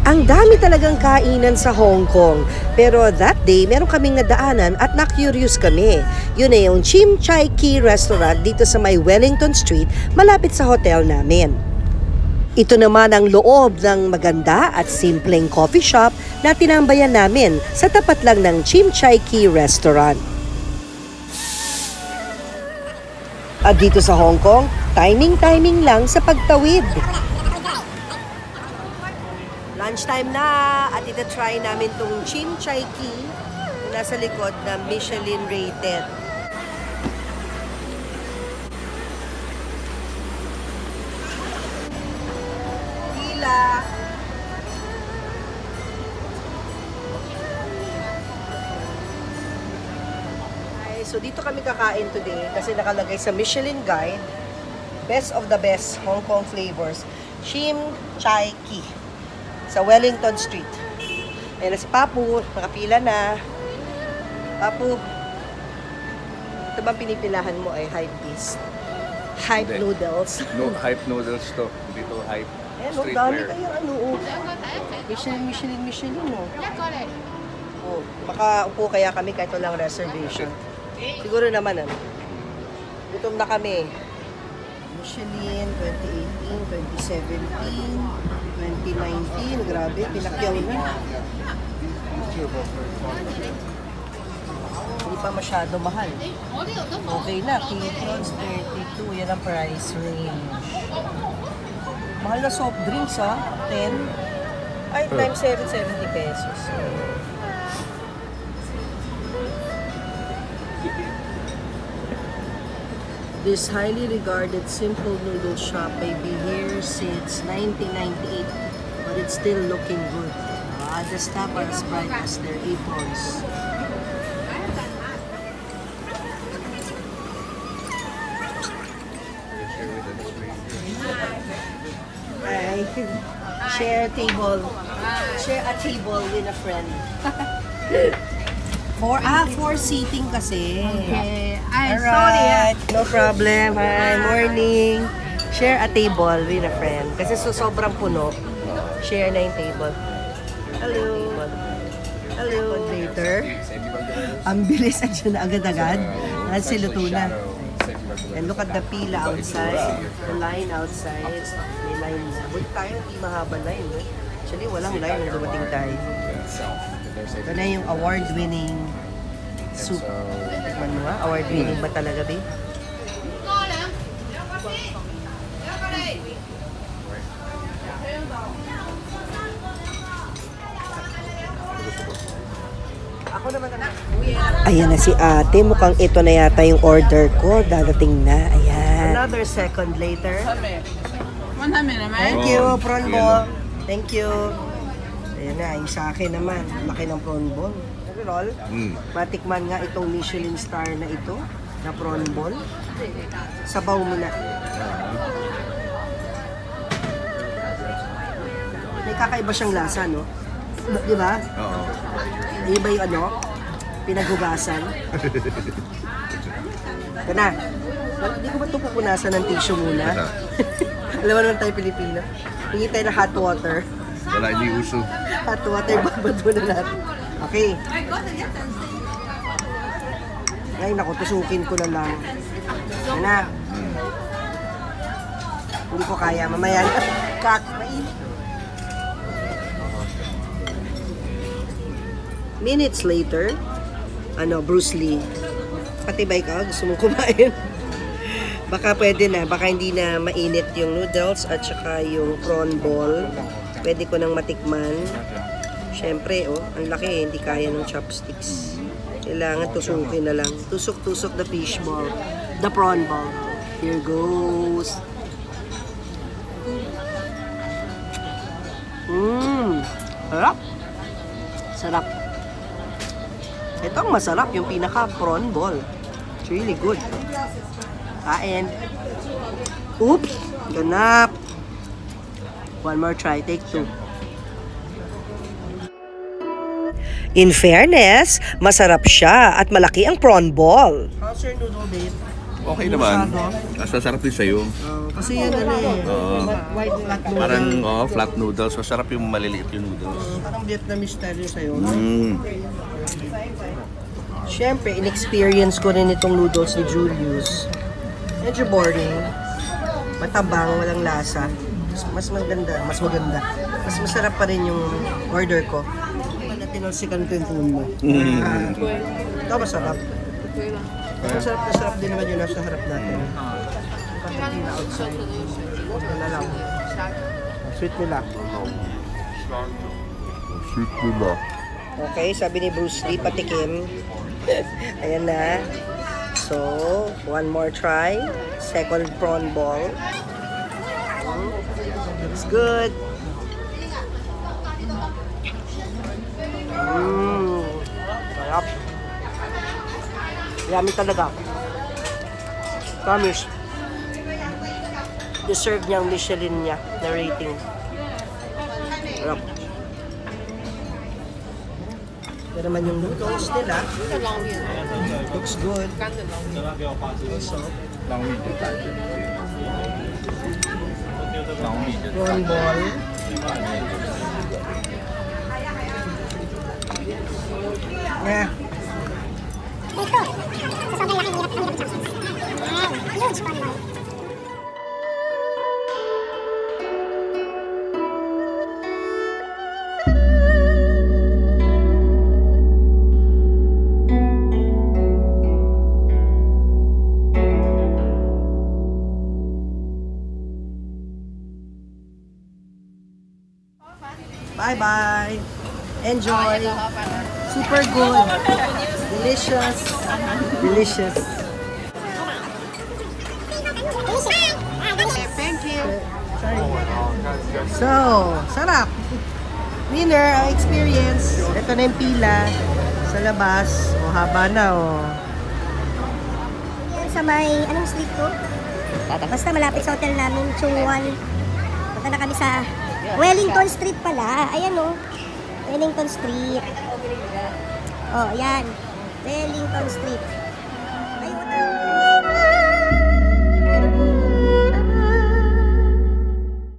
Ang dami talagang kainan sa Hong Kong. Pero that day, meron kaming nadaanan at na-curious kami. Yun na yung Chim Chai Kee Restaurant dito sa may Wellington Street, malapit sa hotel namin. Ito naman ang loob ng maganda at simpleng coffee shop na tinambayan namin sa tapat lang ng Chim Chai Kee Restaurant. At dito sa Hong Kong, timing lang sa pagtawid. Lunchtime na at ita-try namin tong Chim Chai Kee na nasa likod na Michelin rated. Pila! So dito kami kakain today kasi nakalagay sa Michelin Guide, best of the best Hong Kong flavors, Chim Chai Kee sa Wellington Street. Ayan na si Papu, nakapila na. Papu, ito bang pinipilahan mo ay hype beast? Hype noodles. No, hype noodles to. Dito hype streetwear. Dami kayo ano. Michelin oh. Oh, makaupo kaya kami kahit walang reservation. Siguro naman ano. Gutom na kami. Michelin 2018, 2017, 2019. Grabe, pinakyaw na. Hindi pa masyado mahal. Okay na, Kitrons 32. Yan ang price range. Mahal na soft drinks ha. 10. Ay, times 7, 70 pesos. This highly regarded simple noodle shop may be here since 1998, but it's still looking good. The staff are as bright as their aprons. Hi. Share a table. Share a table with a friend. Four seating kasi. Okay. Alright. No problem. Hi. Morning. Share a table with a friend. Kasi sobrang puno. Share na yung table. Hello. Hello. Later. Ang bilis at siya na agad-agad. Kasi luto na. And look at the pila outside. The line outside. May line na. Buti tayo, hindi mahaba line. Actually, walang line nung dumating tayo. Ito na yung award-winning soup. Tikman mo nga, award-winning ba talaga, babe? Ako naman naman. Ayan na si ate. Mukhang ito na yata yung order ko. Dadating na. Ayan. Another second later. Thank you, prawn ball. Thank you. Ayan na, yung sa akin naman. Laki ng prawn ball. Roll. Matikman nga itong Michelin star na ito. Na prawn ball. Sabaw mo na. May kakaiba siyang lasa, no? Di ba? Oo. Iba yung ano, pinaghugasan. Ito na. Hindi ko ba ito pupunasan ng tissue muna? Alam mo naman tayo Pilipino. Hingi tayo ng hot water. Wala, hindi uso. Hot water, babado na natin. Okay. Ngayon ako, tusukin ko na lang. Yan na. Hindi ko kaya. Mamaya na. Mainit. Minutes later, Bruce Lee. Patibay ka, gusto mo kumain. Baka pwede na, baka hindi na mainit yung noodles at saka yung prawn ball. Pwede ko nang matikman. Siyempre, ang laki, hindi kaya ng chopsticks. Kailangan tusukin na lang. Tusok-tusok the fish ball. The prawn ball. Here goes. Sarap. Sarap. Ito ang masarap, yung pinaka prawn ball. It's really good. And oops, ganap. One more try, take 2. In fairness, masarap siya at malaki ang prawn ball. How's your noodle, babe? Okay naman. Mas masarap din sa'yo. Kasi yan ano eh. White flat noodle. Parang flat noodles. Masarap yung maliliit yung noodles. Parang Vietnamese style yun sa'yo. Siyempre, in-experience ko rin itong noodles ni Julius. Medyo boring. Matabang, walang lasa. Mas maganda. Mas masarap pa rin yung order ko. Wala tinulsikan ko yung phone mo. Ito masarap. Masarap din naman yung nasa harap natin. Ito na lang. Sweet nila. Okay, sabi ni Bruce Lee, patikim. Ayan na. So, one more try. Second prawn ball. Looks good. Sarap. Yummy talaga. Promise. Deserve niyang Michelin niya na rating. Sarap. Ito naman yung noodles nila. Looks good. Also, prawn ball. Yeah. Ito. Sa sobrang laki, hirap ang chopsticks. Huge prawn ball. Bye-bye. Enjoy. Super good. Delicious. Delicious. Thank you. So, sarap. Winner ang experience. Ito na yung pila sa labas. O, haba na, o. Sa may, anong street ko? Basta malapit sa hotel namin, Chungwan. Punta na kami sa Wellington Street pala. Ayan o. Wellington Street. Oh, yan. Wellington Street.